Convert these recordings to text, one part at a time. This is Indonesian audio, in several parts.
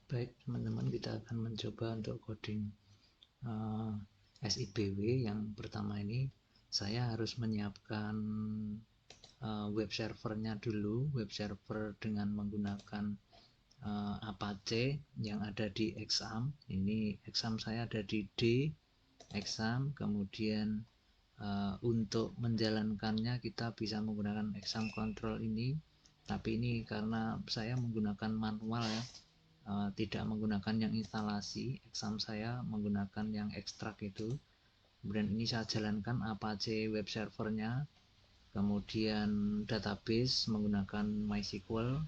Baik teman-teman, kita akan mencoba untuk coding SIBW. Yang pertama ini saya harus menyiapkan web servernya dulu, web server dengan menggunakan Apache yang ada di Exam. Ini Exam saya ada di D Exam, kemudian untuk menjalankannya kita bisa menggunakan Exam control ini, tapi ini karena saya menggunakan manual ya, tidak menggunakan yang instalasi. Exam saya menggunakan yang ekstrak itu. Kemudian ini saya jalankan Apache web servernya, kemudian database menggunakan MySQL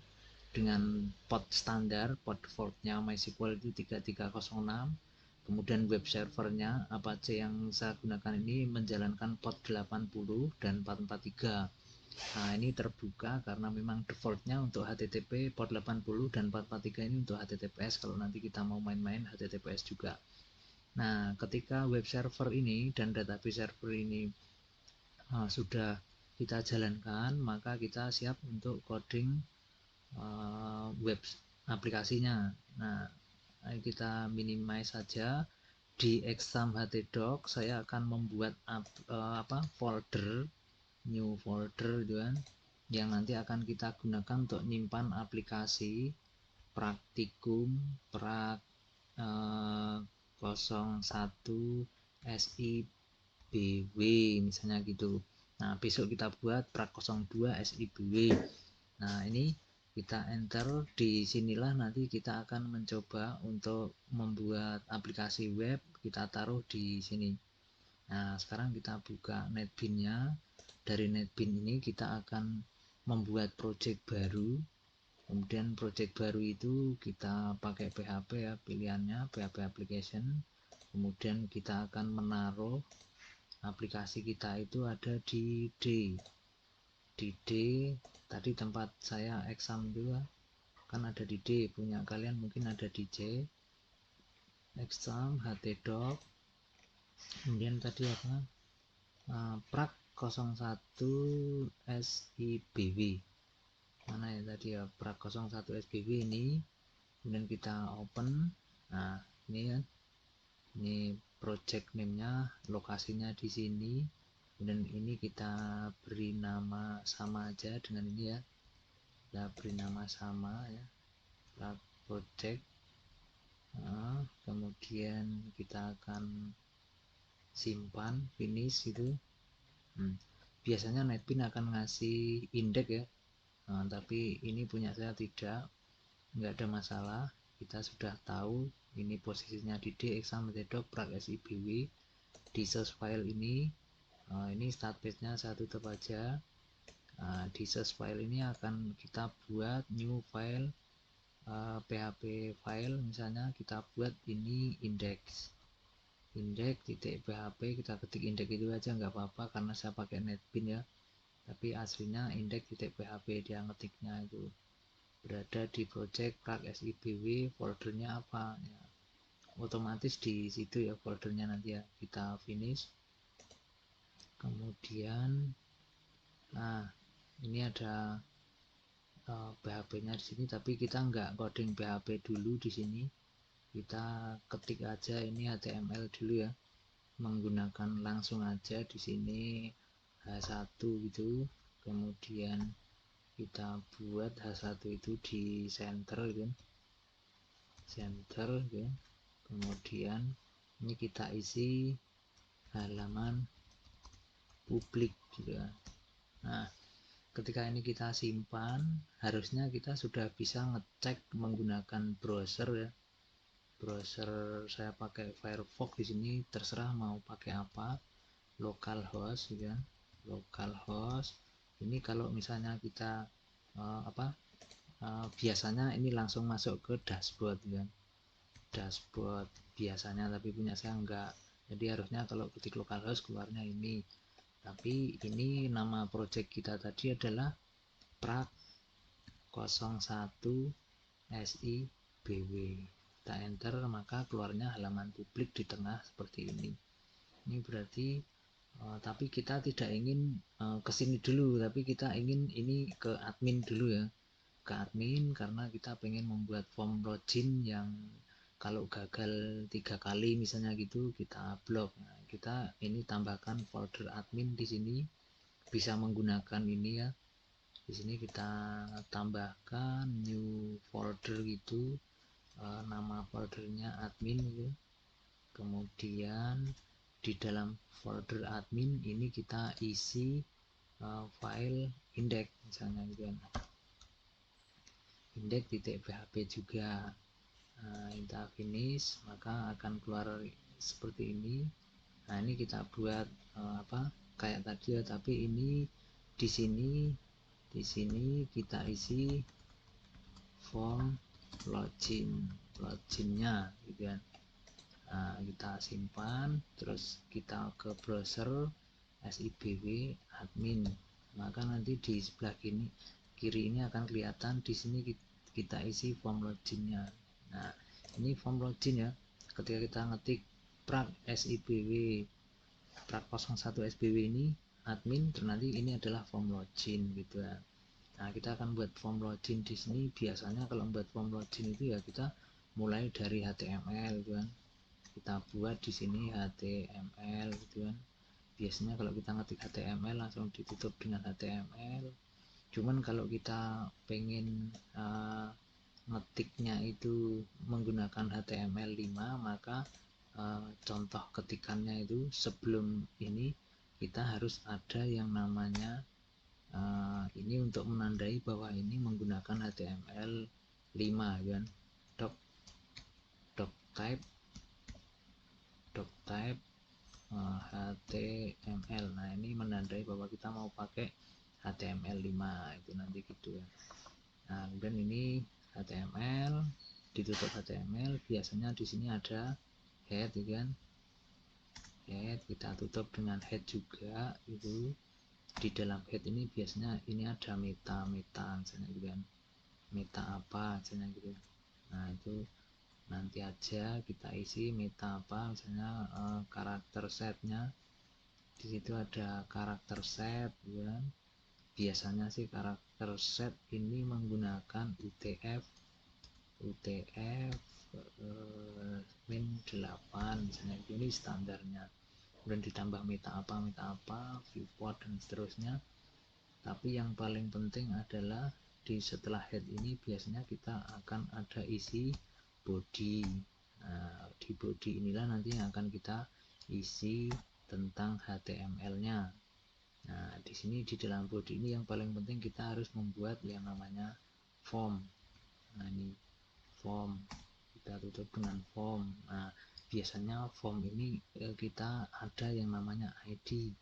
dengan port standar, port defaultnya MySQL itu 3306. Kemudian web servernya Apache yang saya gunakan ini menjalankan port 80 dan 443. Nah, ini terbuka karena memang defaultnya untuk HTTP port 80 dan 443 ini untuk HTTPS. Kalau nanti kita mau main-main HTTPS juga. Nah, ketika web server ini dan database server ini sudah kita jalankan, maka kita siap untuk coding web aplikasinya. Nah, kita minimize saja. Di exam htdoc saya akan membuat folder, new folder gitu kan, yang nanti akan kita gunakan untuk nyimpan aplikasi praktikum prak 01 SIBW misalnya gitu. Nah, besok kita buat prak 02 SIBW. Nah, ini kita enter. Di sinilah nanti kita akan mencoba untuk membuat aplikasi web, kita taruh di sini. Nah, sekarang kita buka NetBeans-nya. Dari NetBeans ini kita akan membuat project baru. Kemudian project baru itu kita pakai PHP ya, pilihannya PHP application. Kemudian kita akan menaruh aplikasi kita itu ada di D. Di D tadi tempat saya exam juga kan ada di D, punya kalian mungkin ada di C. Exam htdoc, kemudian tadi apa, prak 01 SIBW, mana ya tadi ya, prak 01 SIBW ini. Kemudian kita open. Nah, ini kan, ini project name-nya, lokasinya di sini. Kemudian ini kita beri nama sama aja dengan ini ya, kita beri nama sama ya, project. Nah, kemudian kita akan simpan, finish gitu. Biasanya NetBeans akan ngasih indeks ya, tapi ini punya saya tidak, nggak ada masalah. Kita sudah tahu ini posisinya di D, exam htdoc prak SIBW. Di source file ini start page-nya saya tutup aja. Di source file ini akan kita buat new file, PHP file, misalnya kita buat ini index.php. Kita ketik index itu aja nggak apa-apa karena saya pakai NetBeans ya, tapi aslinya index.php dia ngetiknya itu. Berada di project prak SIBW, foldernya apa ya, otomatis di situ ya foldernya nanti ya. Kita finish. Kemudian nah, ini ada PHP-nya di sini, tapi kita nggak coding PHP dulu di sini. Kita ketik aja ini HTML dulu ya, menggunakan langsung aja di sini H1 gitu. Kemudian kita buat H1 itu di center gitu, gitu. Kemudian ini kita isi halaman publik gitu ya. Nah, ketika ini kita simpan, harusnya kita sudah bisa ngecek menggunakan browser ya. Browser saya pakai Firefox di sini, terserah mau pakai apa, localhost gitu ya. Localhost ini kalau misalnya kita biasanya ini langsung masuk ke dashboard ya. Dashboard biasanya, tapi punya saya enggak. Jadi harusnya kalau ketik localhost keluarnya ini. Tapi ini nama project kita tadi adalah prak 01 SIBW. Kita enter, maka keluarnya halaman publik di tengah seperti ini. Ini berarti tapi kita tidak ingin ke sini dulu, tapi kita ingin ini ke admin dulu ya, ke admin karena kita pengen membuat form login yang kalau gagal 3 kali misalnya gitu kita blok. Nah, kita ini tambahkan folder admin di sini, bisa menggunakan ini ya. Di sini kita tambahkan new folder gitu, nama foldernya admin gitu. Kemudian di dalam folder admin ini kita isi file index misalnya gitu kan, index.php juga. Nah, kita finish maka akan keluar seperti ini. Nah, ini kita buat kayak tadi ya, tapi ini di sini kita isi form loginnya gitu kan. Nah, kita simpan, terus kita ke browser SIBW admin, maka nanti di sebelah kiri ini akan kelihatan di sini kita isi form loginnya. Nah, ini form login ya, ketika kita ngetik prak SIBW prak 01 SBW ini admin, terus nanti ini adalah form login gitu ya. Nah, kita akan buat form login di sini. Biasanya kalau buat form login itu ya kita mulai dari HTML gitu kan, kita buat di sini HTML gitu kan. Biasanya kalau kita ngetik HTML langsung ditutup dengan HTML. Cuman kalau kita pengen ngetiknya itu menggunakan HTML5, maka contoh ketikannya itu sebelum ini kita harus ada yang namanya ini untuk menandai bahwa ini menggunakan HTML5 kan. Doc type HTML. Nah, ini menandai bahwa kita mau pakai HTML5 itu nanti gitu ya. Nah, kemudian ini HTML, ditutup HTML. Biasanya di sini ada head kan, head kita tutup dengan head juga. Itu di dalam head ini biasanya ini ada meta misalnya gitu kan, meta apa misalnya gitu. Nah, itu nanti aja kita isi meta apa, misalnya karakter setnya di situ ada karakter set ya. Biasanya sih karakter set ini menggunakan UTF min 8 misalnya, ini standarnya. Kemudian ditambah meta apa viewport dan seterusnya. Tapi yang paling penting adalah di setelah head ini biasanya kita akan ada isi body. Nah, di body inilah nanti yang akan kita isi tentang HTML-nya. Nah, di sini di dalam body ini yang paling penting kita harus membuat yang namanya form. Nah, ini form, kita tutup dengan form. Nah, biasanya form ini kita ada yang namanya ID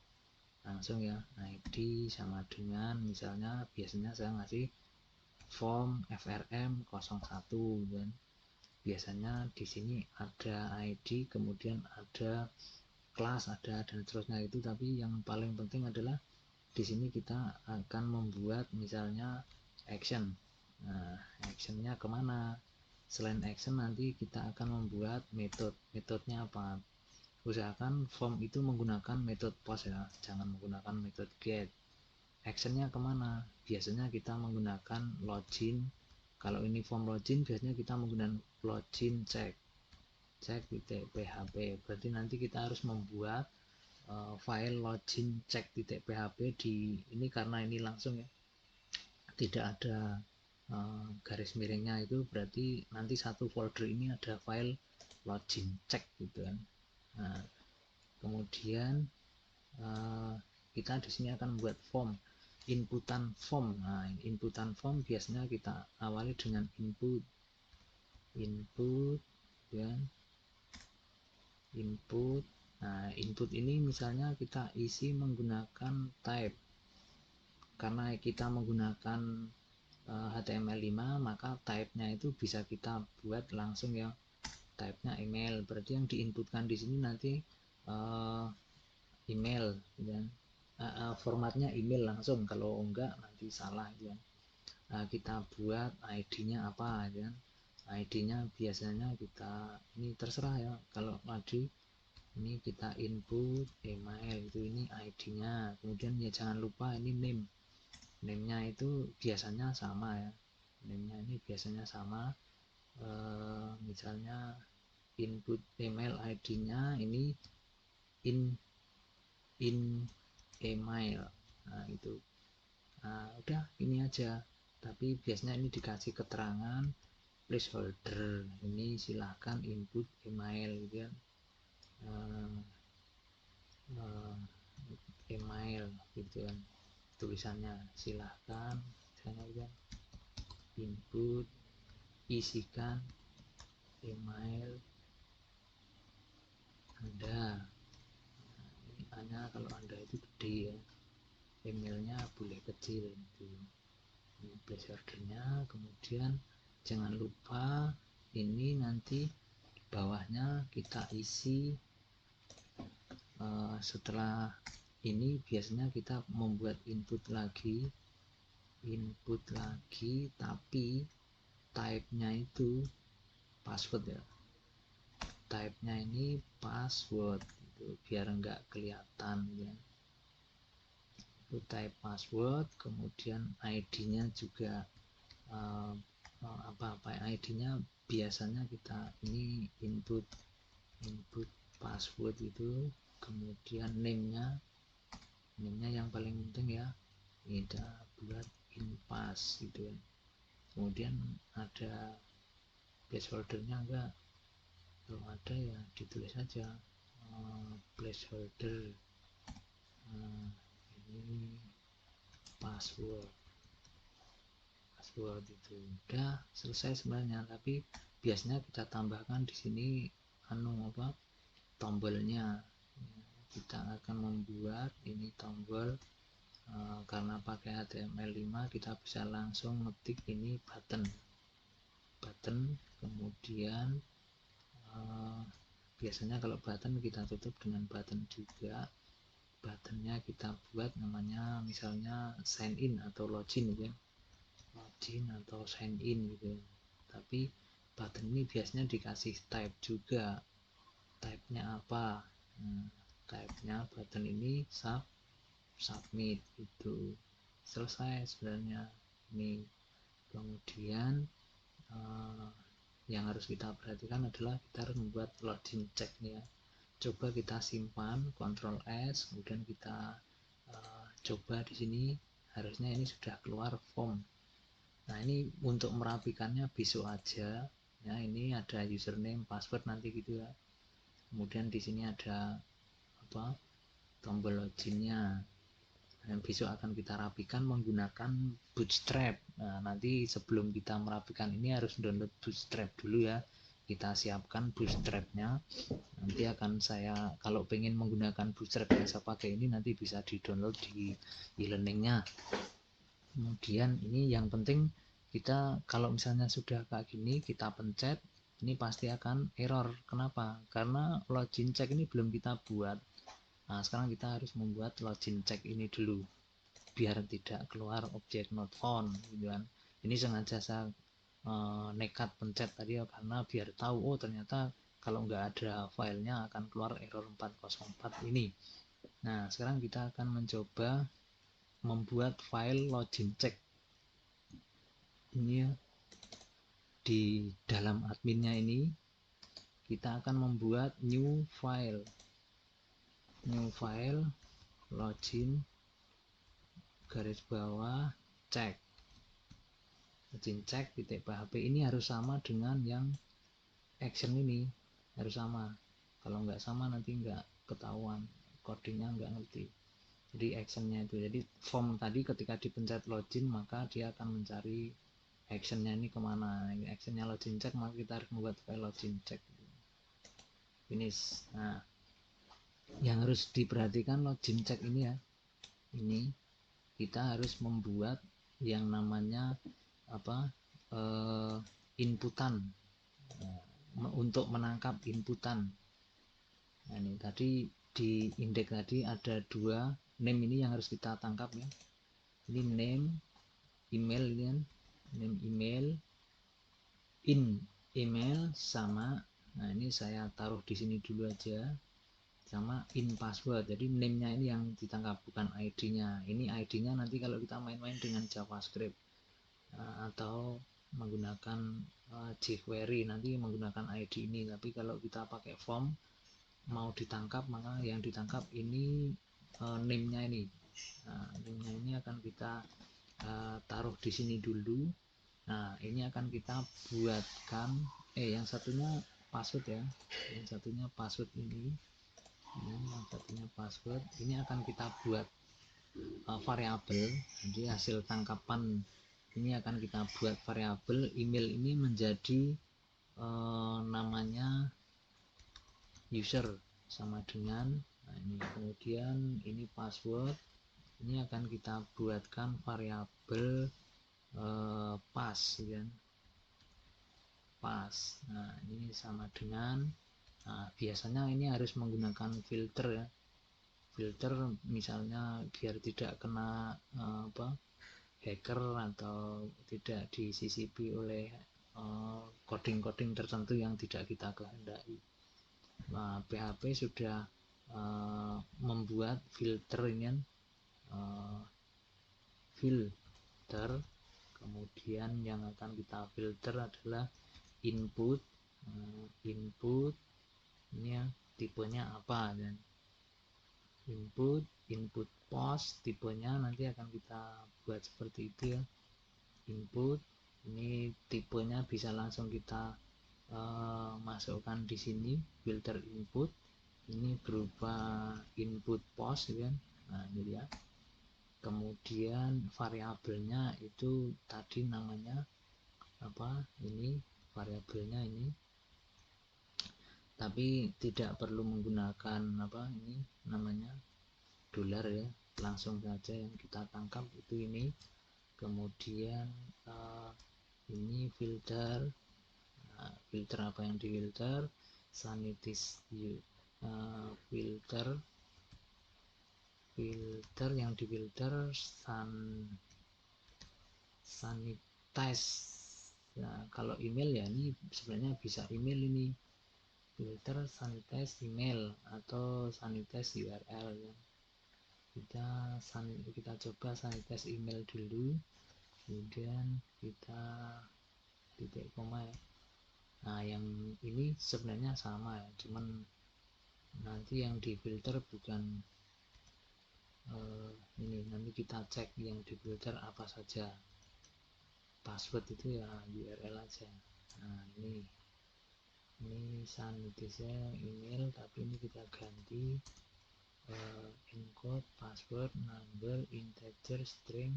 langsung ya, ID sama dengan misalnya biasanya saya ngasih form FRM 01 kan. Biasanya di sini ada ID, kemudian ada kelas, ada dan seterusnya itu. Tapi yang paling penting adalah di sini kita akan membuat misalnya action. Nah, actionnya kemana? Selain action nanti kita akan membuat metodenya apa. Usahakan form itu menggunakan metode post ya, jangan menggunakan metode get. Actionnya kemana? Biasanya kita menggunakan login. Kalau ini form login biasanya kita menggunakan login check php. Berarti nanti kita harus membuat file login check.php di ini, karena ini langsung ya, tidak ada garis miringnya. Itu berarti nanti satu folder ini ada file login check gitu kan. Nah, kemudian kita di sini akan membuat form, inputan form. Nah, inputan form biasanya kita awali dengan input ya, input. Nah, input ini misalnya kita isi menggunakan type. Karena kita menggunakan HTML5, maka type-nya itu bisa kita buat langsung ya, type-nya email. Berarti yang diinputkan di sini nanti email ya. Formatnya email langsung, kalau enggak nanti salah ya. Kita buat ID-nya apa ya. ID-nya biasanya kita ini terserah ya, kalau tadi ini kita input email itu, ini ID-nya. Kemudian ya jangan lupa ini name-nya itu biasanya sama ya, name-nya ini biasanya sama. Misalnya input email ID-nya ini in email. Nah itu, udah ini aja. Tapi biasanya ini dikasih keterangan placeholder, ini silahkan input email gitu ya. Email gitu kan tulisannya, silahkan misalnya input isikan email Anda. Ini hanya kalau Anda itu gede ya, emailnya boleh kecil itu. Ini placeholdernya. Kemudian jangan lupa ini nanti bawahnya kita isi. Setelah ini biasanya kita membuat input lagi, tapi type-nya itu password ya, type-nya ini password itu biar enggak kelihatan ya. Itu type password, kemudian ID-nya juga ID-nya biasanya kita ini input password itu, kemudian name-nya yang paling penting ya, kita buat inpass gitu ya. Kemudian ada placeholder-nya enggak, kalau ada ya ditulis saja placeholder, ini password itu udah selesai sebenarnya. Tapi biasanya kita tambahkan di sini tombolnya. Kita akan membuat ini tombol, karena pakai HTML5 kita bisa langsung ngetik ini button, kemudian biasanya kalau button kita tutup dengan button juga. Buttonnya kita buat namanya misalnya sign in atau login gitu ya, login atau sign in gitu. Tapi button ini biasanya dikasih type juga, type-nya apa. Type-nya button ini submit itu selesai sebenarnya ini. Kemudian yang harus kita perhatikan adalah kita harus membuat login check ya. Coba kita simpan, Ctrl S, kemudian kita coba di sini, harusnya ini sudah keluar form. Nah ini untuk merapikannya besok aja ya. Ini ada username, password nanti gitu ya. Kemudian di sini ada tombol loginnya. Dan besok akan kita rapikan menggunakan Bootstrap. Nah nanti sebelum kita merapikan ini harus download Bootstrap dulu ya. Kita siapkan bootstrapnya, nanti akan saya kalau pengen menggunakan bootstrap yang saya pakai ini nanti bisa di download di e-learningnya. Kemudian ini yang penting, kita kalau misalnya sudah kayak gini kita pencet, ini pasti akan error. Kenapa? Karena login check ini belum kita buat. Nah sekarang kita harus membuat login check ini dulu biar tidak keluar objek not found gitu kan. Ini sengaja saya nekat pencet tadi ya, karena biar tahu ternyata kalau nggak ada filenya akan keluar error 404 ini. Nah sekarang kita akan mencoba membuat file login check ini ya. Di dalam adminnya ini kita akan membuat new file login garis bawah check. Login check .php ini harus sama dengan yang action ini, harus sama. Kalau nggak sama nanti nggak ketahuan, codingnya nggak ngerti. Jadi actionnya itu, jadi form tadi ketika dipencet login maka dia akan mencari actionnya ini kemana. Ini actionnya login check, maka kita harus membuat file login check. Finish. Nah yang harus diperhatikan login check ini ya, ini kita harus membuat yang namanya inputan, untuk menangkap inputan. Nah ini tadi di indeks tadi ada dua name ini yang harus kita tangkap ya. Ini name email, ini kan name email, in email sama, nah ini saya taruh di sini dulu aja, sama in password. Jadi name-nya ini yang ditangkap, bukan ID-nya. Ini ID-nya nanti kalau kita main-main dengan JavaScript atau menggunakan jQuery nanti menggunakan ID ini. Tapi kalau kita pakai form mau ditangkap, maka yang ditangkap ini name-nya ini. Nah, name-nya ini akan kita taruh di sini dulu. Nah, ini akan kita buatkan yang satunya password ya. Yang satunya password ini. Yang satunya password. Ini akan kita buat variabel. Jadi hasil tangkapan ini akan kita buat variabel. Email ini menjadi namanya user sama dengan ini. Kemudian ini password. Ini akan kita buatkan variabel pass ya. Pass. Nah, ini sama dengan biasanya ini harus menggunakan filter ya. Filter misalnya biar tidak kena hacker atau tidak disisipi oleh coding-coding tertentu yang tidak kita kehendaki. Nah, PHP sudah membuat filter ini filter. Kemudian yang akan kita filter adalah input. Input ini ya, tipenya apa dan input post tipenya nanti akan kita buat seperti itu ya. Input ini tipenya bisa langsung kita masukkan di sini. Filter input ini berupa input post kan. Nah, ini ya. Kemudian variabelnya itu tadi namanya apa, ini variabelnya ini, tapi tidak perlu menggunakan apa ini namanya dolar ya, langsung saja yang kita tangkap itu ini. Kemudian ini filter. Filter apa yang difilter? Filter yang difilter sanitize. Nah, kalau email ya ini sebenarnya bisa email ini. Filter sanitize email atau sanitize URL ya. Kita coba sanitize email dulu, kemudian kita titik koma ya. Nah, yang ini sebenarnya sama ya, cuman nanti yang difilter bukan ini. Nanti kita cek yang difilter apa saja. Password itu ya URL aja. Nah, ini sanitize email, tapi ini kita ganti encode password number integer string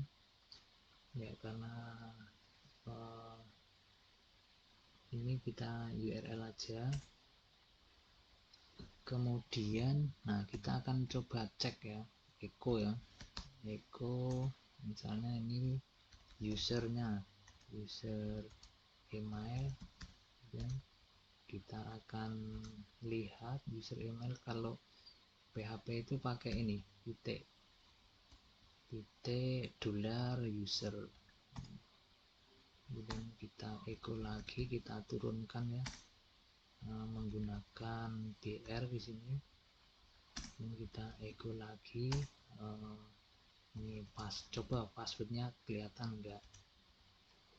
ya, karena ini kita URL aja. Kemudian nah kita akan coba cek ya, echo ya, echo misalnya ini usernya, user email ya. Kita akan lihat user email kalau PHP itu pakai ini titik dolar user. Kemudian kita echo lagi, kita turunkan ya menggunakan DR di sini. Ini kita echo lagi. Ini coba passwordnya kelihatan enggak?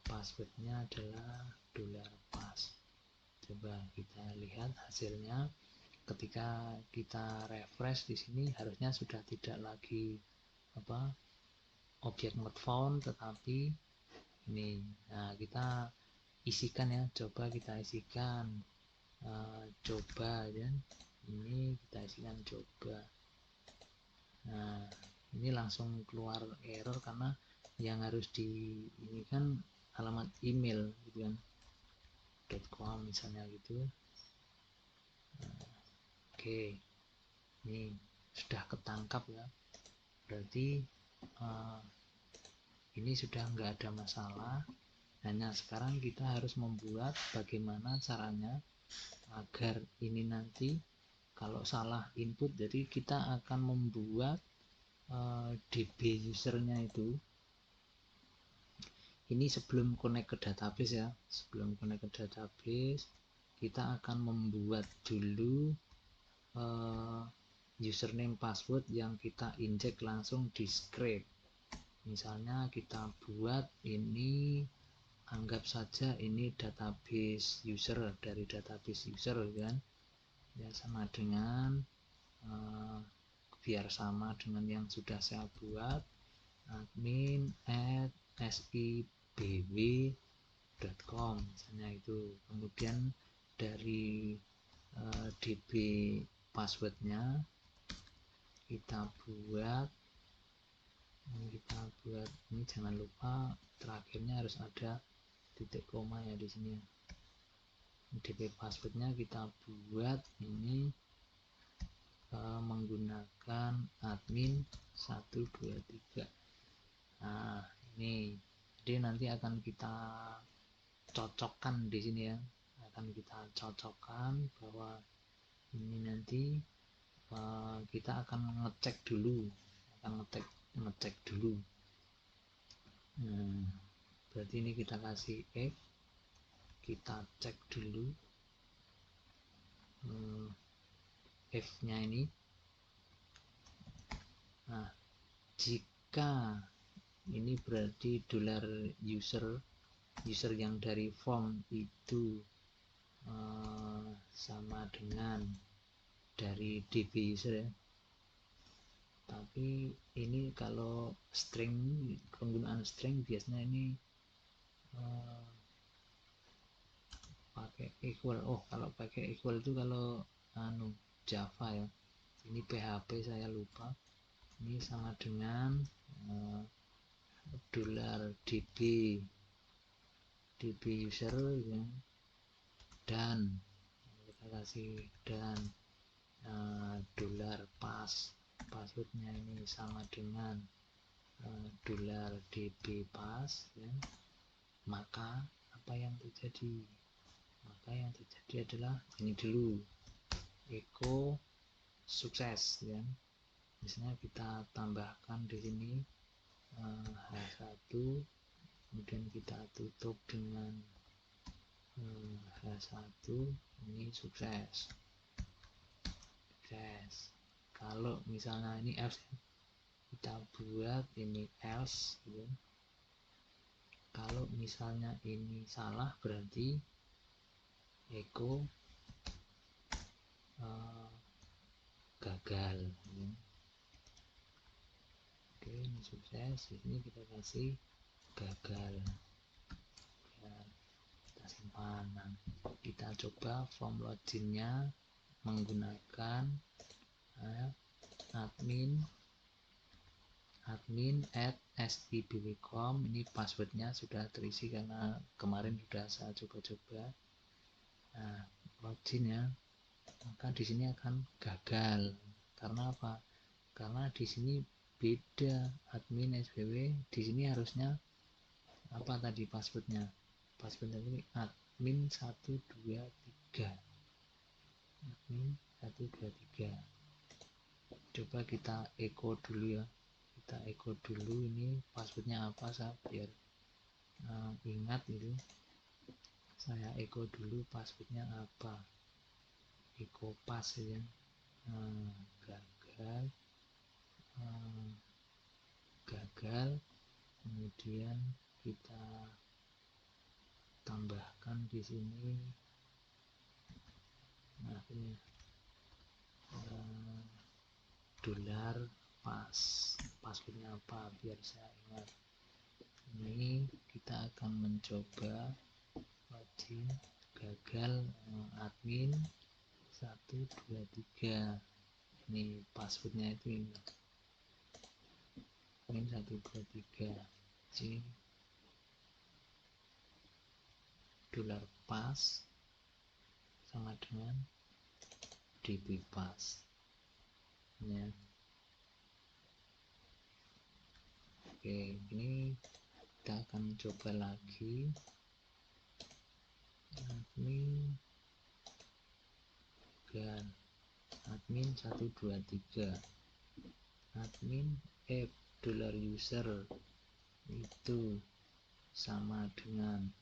Passwordnya adalah dolar pass. Coba kita lihat hasilnya. Ketika kita refresh di sini harusnya sudah tidak lagi objek not found, tetapi ini. Nah, kita isikan ya, coba kita isikan coba ya. Ini kita isikan coba. Nah, ini langsung keluar error karena yang harus ini kan alamat email gitu kan, .com misalnya gitu. Oke, ini sudah ketangkap ya, berarti ini sudah nggak ada masalah. Hanya sekarang kita harus membuat bagaimana caranya agar ini nanti kalau salah input, jadi kita akan membuat DB usernya itu. Ini sebelum connect ke database ya, sebelum connect ke database kita akan membuat dulu username password yang kita injek langsung di script. Misalnya kita buat ini anggap saja ini database user, dari database user kan ya, sama dengan biar sama dengan yang sudah saya buat, admin@sibw.com misalnya itu. Kemudian dari DB passwordnya kita buat ini, jangan lupa terakhirnya harus ada titik koma ya di sini. DB passwordnya kita buat ini menggunakan admin 123. Nah ini, jadi nanti akan kita cocokkan di sini ya, akan kita cocokkan bahwa ini nanti kita akan ngecek dulu, ngecek dulu. Berarti ini kita kasih if, kita cek dulu if nya ini. Nah jika ini berarti user yang dari form itu sama dengan dari DB user ya. Tapi ini kalau string, penggunaan string biasanya ini pakai equal. Kalau pakai equal itu kalau Java ya. Ini PHP saya lupa. Ini sama dengan $db user ya. Dan kita kasih dan passwordnya ini sama dengan $db pass ya. Maka apa yang terjadi? Maka yang terjadi adalah ini dulu, echo sukses ya. Misalnya kita tambahkan di sini H1, kemudian kita tutup dengan H1, ini sukses. Kalau misalnya ini else, kita buat ini else ya. Kalau misalnya ini salah berarti echo gagal ya. Oke, ini sukses. Di sini kita kasih gagal ya, kita simpan. Nah, kita coba form loginnya menggunakan admin@sibw.com. Ini passwordnya sudah terisi karena kemarin sudah saya coba-coba. Nah, login ya, maka di sini akan gagal. Karena apa? Karena di sini beda, admin SBW di sini harusnya apa tadi passwordnya? Passwordnya ini admin 123. Admin 123. Coba kita echo dulu ya. Kita echo dulu ini passwordnya apa, saya biar ingat itu. Saya echo dulu passwordnya apa. Echo pass ya. Gagal. Kemudian kita tambahkan di sini. Nah ini passwordnya apa biar saya ingat. Ini kita akan mencoba login, gagal, admin 123. Ini passwordnya itu ini, admin 123. Sini $pass sama dengan DB pass ya. Oke, ini kita akan coba lagi. Admin 123, admin $user itu sama dengan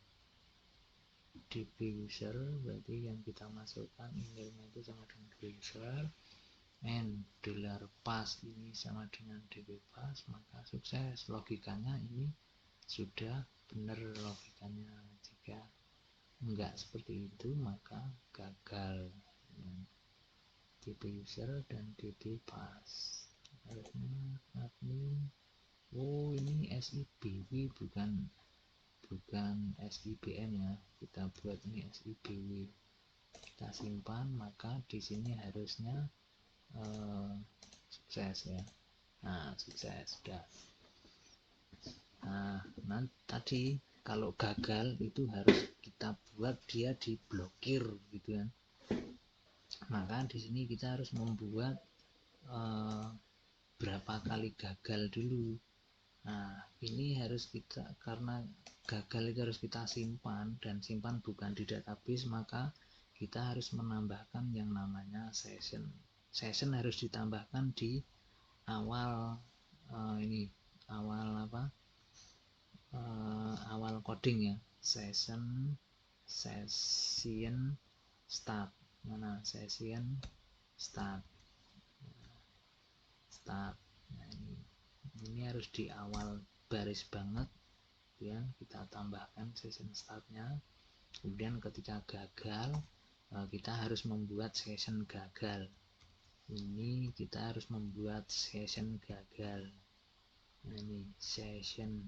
DB user, berarti yang kita masukkan emailnya itu sama dengan DB user, and $pass ini sama dengan DB pass, maka sukses. Logikanya ini sudah benar logikanya. Jika enggak seperti itu maka gagal. DB user dan DB pass. Harusnya admin. Oh, ini SIBW bukan SIBM ya. Kita buat ini SIBW. Kita simpan, maka di sini harusnya sukses ya. Nah, sukses sudah. Nah, tadi kalau gagal itu harus kita buat dia diblokir gitu kan. Maka di sini kita harus membuat berapa kali gagal dulu. Nah, ini harus kita, karena gagal itu harus kita simpan, dan simpan bukan di database, maka kita harus menambahkan yang namanya session. Session harus ditambahkan di awal awal coding ya. Session start. Mana session start. Nah, ini harus di awal baris banget ya, kita tambahkan session startnya. Kemudian ketika gagal kita harus membuat session gagal. Ini kita harus membuat session gagal. Nah, ini session,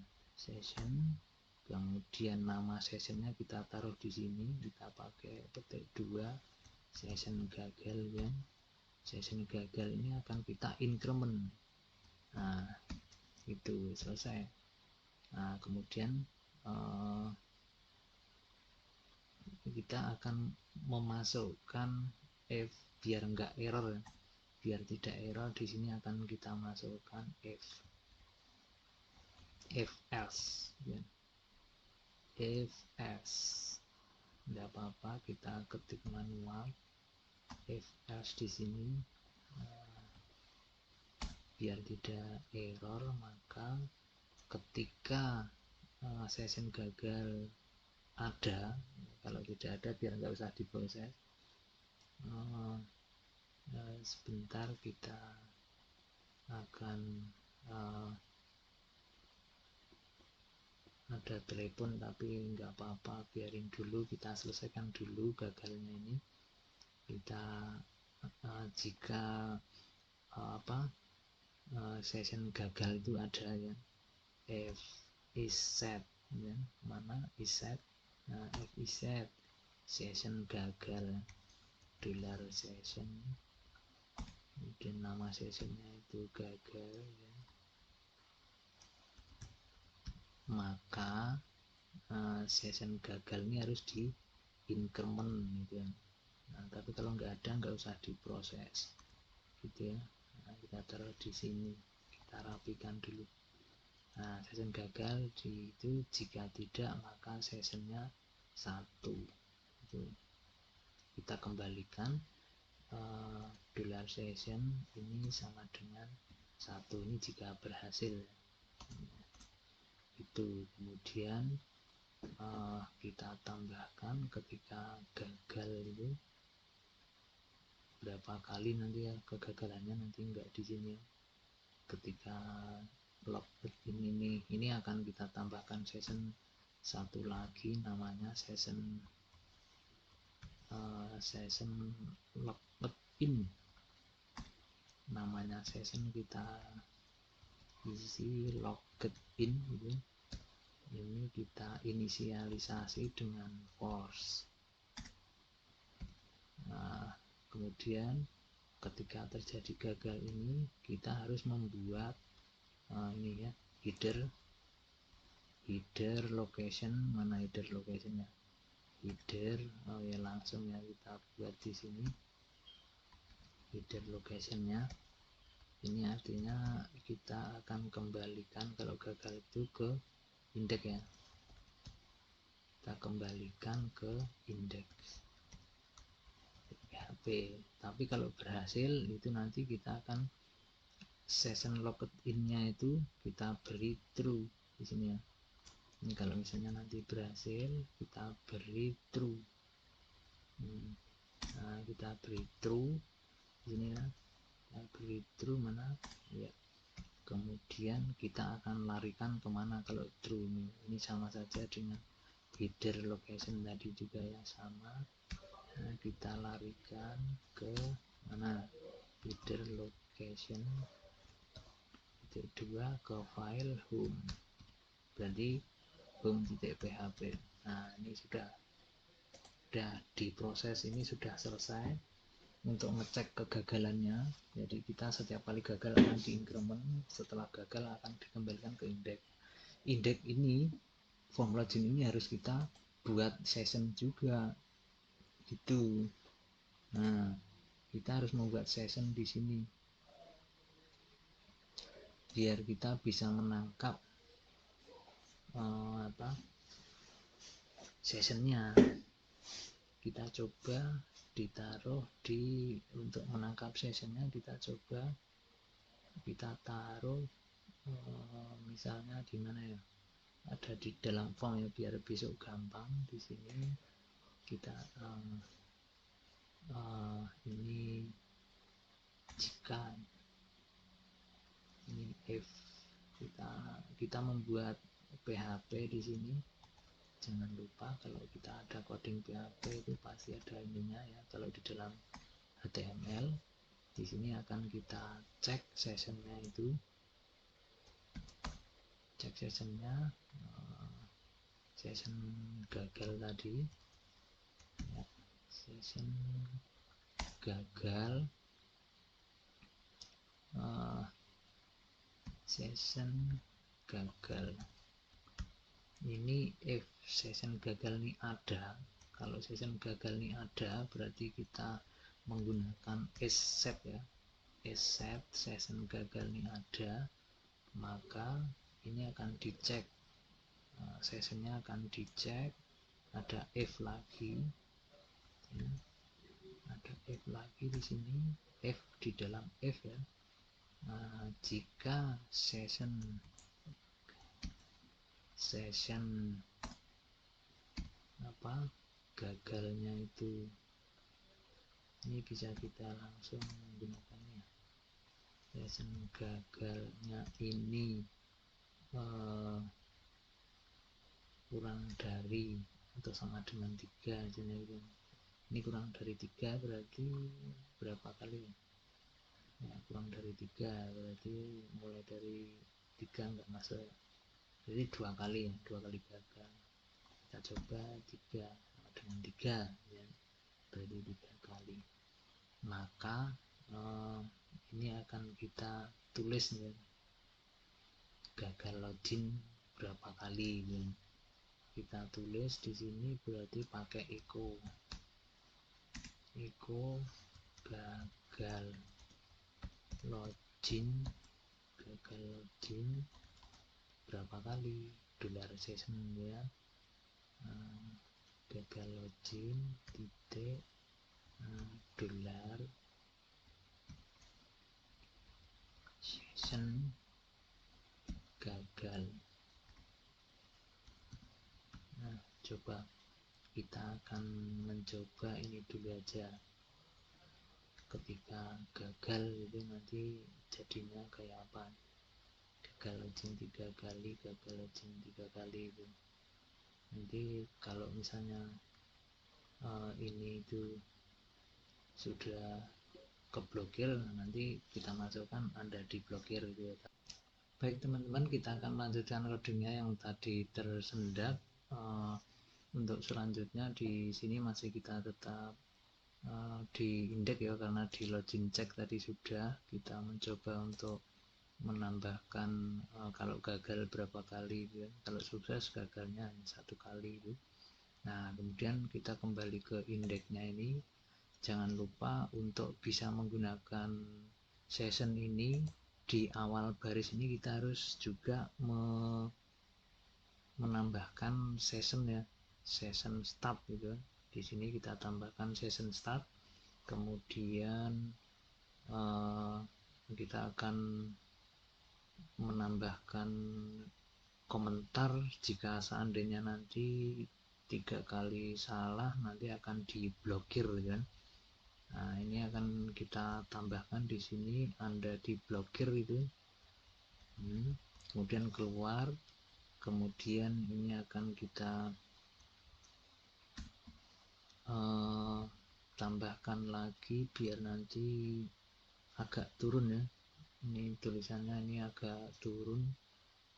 kemudian nama sessionnya kita taruh di sini, kita pakai petik 2 session gagal ya. Session gagal ini akan kita increment. Nah, itu selesai. Nah, kemudian kita akan memasukkan biar enggak error ya. Biar tidak error, di sini akan kita masukkan if else ya. If else enggak apa-apa, kita ketik manual if else di sini biar tidak error. Maka ketika session gagal ada, kalau tidak ada biar nggak usah diproses. Sebentar, kita akan ada telepon, tapi nggak apa-apa, biarin dulu, kita selesaikan dulu gagalnya ini. Kita jika session gagal itu ada ya, if is set ya. Mana is set? Nah, if is set session gagal $session, mungkin nama sessionnya itu gagal ya. Maka session gagal ini harus di increment gitu ya. Nah, tapi kalau nggak ada nggak usah diproses gitu ya. Nah, kita taruh di sini, kita rapikan dulu. Nah, session gagal itu jika tidak maka sessionnya 1 itu. Kita kembalikan $session ini sama dengan 1 ini jika berhasil. Itu kemudian kita tambahkan ketika gagal itu berapa kali nanti ya kegagalannya, nanti enggak di sini. Ketika login ini akan kita tambahkan session 1 lagi, namanya session login. Namanya session kita isi login gitu. Ini kita inisialisasi dengan force. Nah, kemudian ketika terjadi gagal ini kita harus membuat ini ya, header location. Mana header locationnya? Header ya, langsung ya kita buat di sini header locationnya. Ini artinya kita akan kembalikan kalau gagal itu ke indeks ya, kita kembalikan ke indeks PHP. Tapi kalau berhasil itu nanti kita akan session login-nya itu kita beri true di sini ya. Ini kalau misalnya nanti berhasil kita beri true. Nah, kita beri true di sini ya. Kita beri true mana ya, kemudian kita akan larikan kemana kalau true. Ini sama saja dengan header location tadi juga ya, sama. Nah, kita larikan ke mana, header location titik 2 ke file home, berarti home.php. Nah, ini sudah diproses, ini sudah selesai untuk ngecek kegagalannya. Jadi kita setiap kali gagal akan diincrement, setelah gagal akan dikembalikan ke index. Index ini, form login ini harus kita buat session juga gitu. Nah, kita harus membuat session di sini biar kita bisa menangkap sessionnya. Kita coba ditaruh di, untuk menangkap sessionnya kita coba kita taruh misalnya di mana ya, ada di dalam form ya, biar besok gampang. Di sini kita ini jika ini if kita membuat PHP di sini, jangan lupa kalau kita ada coding PHP itu pasti ada ininya ya. Kalau di dalam HTML di sini akan kita cek sessionnya itu, cek sessionnya, session gagal tadi ya, session gagal, session gagal. Ini if session gagal ini ada, kalau session gagal ini ada berarti kita menggunakan accept ya, accept session gagal ini ada, maka ini akan dicek, sessionnya akan dicek, ada if lagi ya. Ada if lagi di sini, if di dalam if ya. Nah, jika session gagalnya itu, ini bisa kita langsung menggunakannya. Session gagalnya ini kurang dari atau sama dengan 3 gitu. Ini kurang dari 3 berarti berapa kali ya, kurang dari 3 berarti mulai dari 3 enggak masuk, jadi 2 kali ya, 2 kali gagal. Kita coba 3 sama dengan 3 ya, berarti 3 kali. Maka ini akan kita tulis ya, gagal login berapa kali ya. Kita tulis di sini berarti pakai echo gagal login berapa kali, $session ya, gagal login titik $session gagal. Nah, coba kita akan mencoba ini dulu aja. Ketika gagal itu nanti jadinya kayak apa, gagal login 3 kali, gagal login 3 kali itu. Nanti kalau misalnya ini itu sudah keblokir, nanti kita masukkan Anda diblokir gitu ya. Baik teman-teman, kita akan melanjutkan codingnya yang tadi tersendat. Untuk selanjutnya di sini masih kita tetap di indeks ya, karena di login check tadi sudah kita mencoba untuk menambahkan kalau gagal berapa kali ya. Kalau sukses gagalnya hanya 1 kali itu. Nah, kemudian kita kembali ke indeksnya ini. Jangan lupa untuk bisa menggunakan session ini di awal baris ini kita harus juga menambahkan session ya, session start gitu. Di sini kita tambahkan session start, kemudian kita akan menambahkan komentar jika seandainya nanti 3 kali salah nanti akan diblokir kan. Nah, ini akan kita tambahkan di sini Anda diblokir itu. kemudian keluar, kemudian ini akan kita tambahkan lagi biar nanti agak turun ya. Ini tulisannya ini agak turun,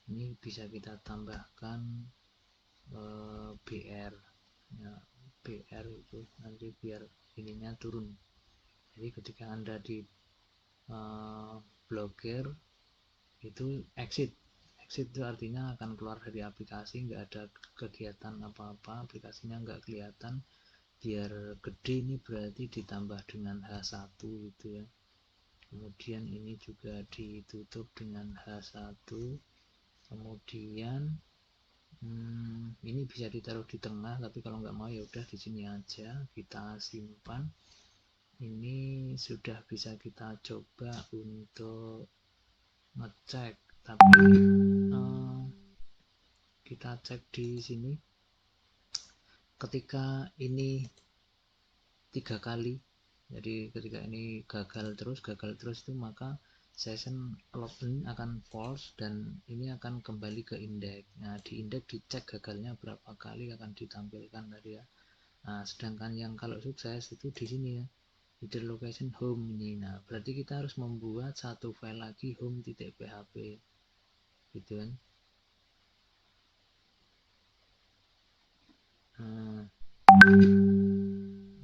ini bisa kita tambahkan BR ya, BR itu nanti biar ininya turun. Jadi ketika Anda di blokir itu exit itu artinya akan keluar dari aplikasi, nggak ada kegiatan apa-apa, aplikasinya nggak kelihatan. Biar gede ini berarti ditambah dengan H1 gitu ya. Kemudian ini juga ditutup dengan H1. Kemudian ini bisa ditaruh di tengah, tapi kalau nggak mau ya udah di sini aja, kita simpan. Ini sudah bisa kita coba untuk ngecek, tapi kita cek di sini ketika ini 3 kali, jadi ketika ini gagal terus itu maka session login akan false dan ini akan kembali ke indeks. Nah di indeks dicek gagalnya berapa kali akan ditampilkan tadi ya. Nah sedangkan yang kalau sukses itu di sini ya, header location home ini. Nah berarti kita harus membuat satu file lagi home.php gitu kan.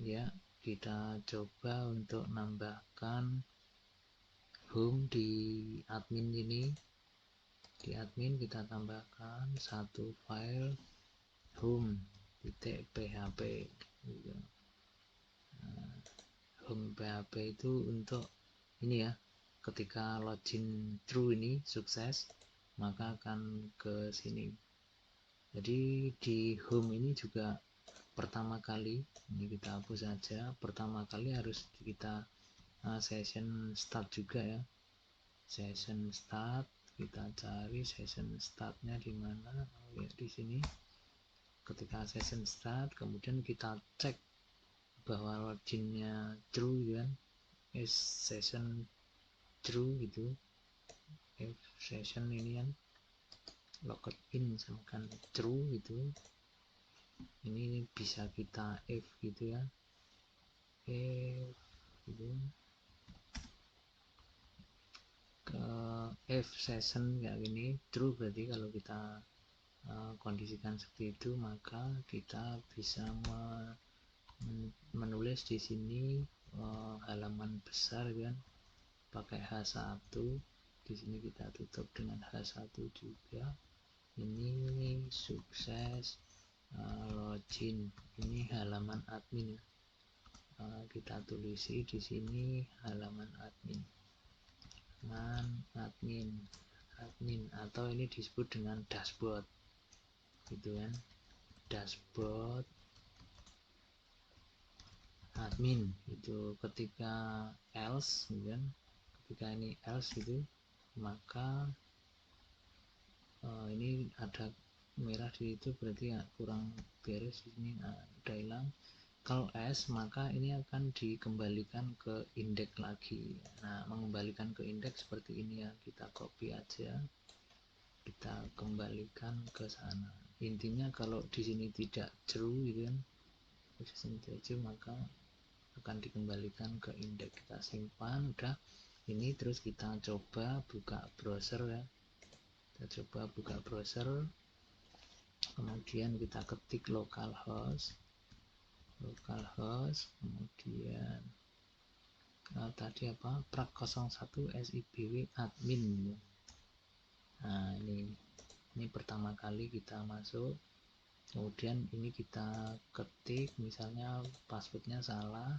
Ya kita coba untuk nambahkan home di admin ini. Di admin kita tambahkan satu file home.php gitu. Nah, home.php itu untuk ini ya, ketika login true ini sukses maka akan ke sini. Jadi di home ini juga pertama kali ini kita hapus saja, pertama kali harus kita session start juga ya, session start. Kita cari session startnya di mana. Oh ya di sini. Ketika session start kemudian kita cek bahwa loginnya true kan, session true gitu, if session ini kan logged in misalkan true gitu, ini bisa kita if gitu ya, if gitu ke if session kayak gini true, berarti kalau kita kondisikan seperti itu maka kita bisa menulis di sini halaman besar kan pakai H1. Di sini kita tutup dengan H1 juga. Ini sukses login, ini halaman admin ya. Kita tulisi di sini halaman admin, admin atau ini disebut dengan dashboard gitu kan, dashboard admin itu. Ketika else gitu kan, ketika ini else gitu maka ini ada merah di situ berarti ya kurang beres di sini. Nah, udah hilang. Kalau S maka ini akan dikembalikan ke indeks lagi. Nah mengembalikan ke indeks seperti ini ya, kita copy aja, kita kembalikan ke sana. Intinya kalau di sini tidak true gitu kan, di sini tidak true maka akan dikembalikan ke indeks. Kita simpan udah ini, terus kita coba buka browser ya, kita coba buka browser, kemudian kita ketik localhost, kemudian tadi apa, prak 01 sibw admin ya. Nah ini pertama kali kita masuk, kemudian ini kita ketik misalnya passwordnya salah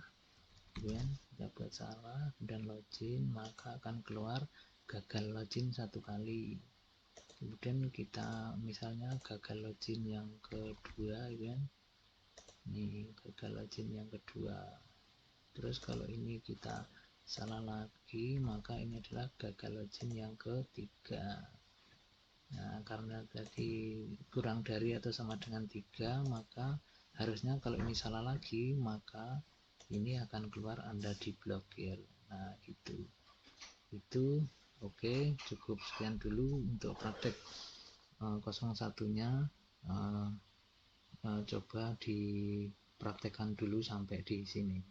kemudian kita buat salah dan login, maka akan keluar gagal login satu kali. Kemudian kita misalnya gagal login yang kedua ya, ini gagal login yang kedua. Terus kalau ini kita salah lagi maka ini adalah gagal login yang ketiga. Nah karena tadi kurang dari atau sama dengan 3 maka harusnya kalau ini salah lagi maka ini akan keluar Anda diblokir. Nah itu Oke, cukup sekian dulu untuk praktek 01-nya. Coba dipraktekkan dulu sampai di sini.